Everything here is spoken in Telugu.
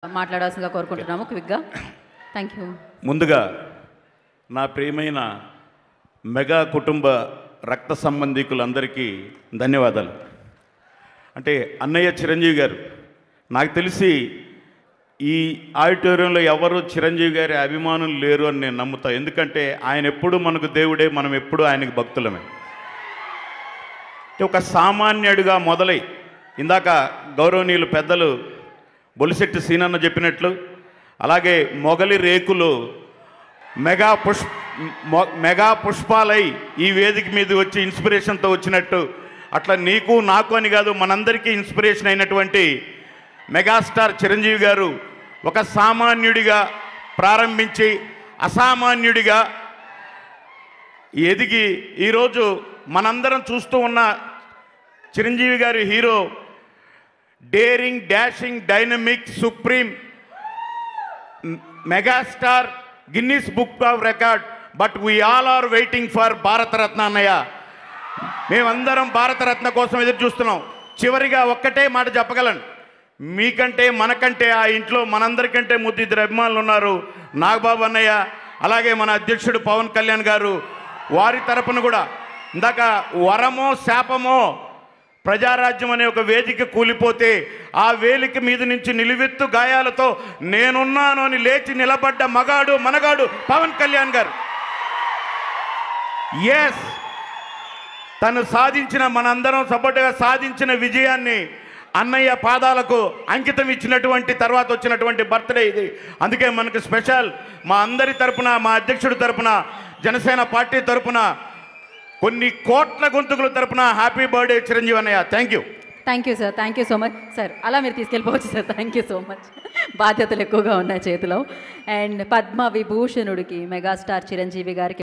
మాట్లాడాల్సిందిగా కోరుకుంటున్నాము క్విక్గా. Thank you. ముందుగా నా ప్రియమైన మెగా కుటుంబ రక్త సంబంధికులందరికీ ధన్యవాదాలు. అంటే అన్నయ్య చిరంజీవి గారు, నాకు తెలిసి ఈ ఆడిటోరియంలో ఎవరు చిరంజీవి గారి అభిమానులు లేరు అని నేను నమ్ముతా. ఎందుకంటే ఆయన ఎప్పుడు మనకు దేవుడే, మనం ఎప్పుడు ఆయనకు భక్తులమే. ఒక సామాన్యుడిగా మొదలై ఇందాక గౌరవనీయులు పెద్దలు బొలిశెట్టి సీనన్న చెప్పినట్లు, అలాగే మొగలి రేకులు మెగా పుష్పాలై ఈ వేదిక మీద వచ్చి ఇన్స్పిరేషన్తో వచ్చినట్టు, అట్లా నీకు నాకు అని కాదు మనందరికీ ఇన్స్పిరేషన్ అయినటువంటి మెగాస్టార్ చిరంజీవి గారు ఒక సామాన్యుడిగా ప్రారంభించి అసామాన్యుడిగా ఎదిగి ఈరోజు మనందరం చూస్తూ ఉన్న చిరంజీవి గారి hero daring, dashing, dynamic, supreme, megastar, Guinness book of record. But we all are waiting for Bharat Ratna అన్నయ్య. మేమందరం భారతరత్న కోసం ఎదురు చూస్తున్నాం. చివరిగా ఒక్కటే మాట చెప్పగలను, మీకంటే మనకంటే ఆ ఇంట్లో మనందరికంటే ముద్దిద్దరు అభిమానులు ఉన్నారు. నాగబాబు అన్నయ్య, అలాగే మన అధ్యక్షుడు పవన్ కళ్యాణ్ గారు. వారి తరపున కూడా ఇందాక వరమో శాపమో ప్రజారాజ్యం అనే ఒక వేదిక కూలిపోతే ఆ వేదిక మీద నుంచి నిలువెత్తు గాయాలతో నేనున్నాను అని లేచి నిలబడ్డ మగాడు మనగాడు పవన్ కళ్యాణ్ గారు. ఎస్, తను సాధించిన, మనందరం సపోర్టుగా సాధించిన విజయాన్ని అన్నయ్య పాదాలకు అంకితం ఇచ్చినటువంటి తర్వాత వచ్చినటువంటి బర్త్డే ఇది. అందుకే మనకు స్పెషల్ మా అందరి తరపున, మా అధ్యక్షుడి తరపున, జనసేన పార్టీ తరపున, కొన్ని కోట్ల గొంతుకుల తరపున హ్యాపీ బర్త్డే చిరంజీవి అన్నయ్య. Thank you. Thank you sir, thank you so much sir. అలా మీరు తీసుకెళ్ళిపోవచ్చు sir. Thank you so much. బాధ్యతలు ఎక్కువగా ఉన్నాయి చేతిలో. అండ్ పద్మ విభూషణుడికి మెగాస్టార్ చిరంజీవి గారికి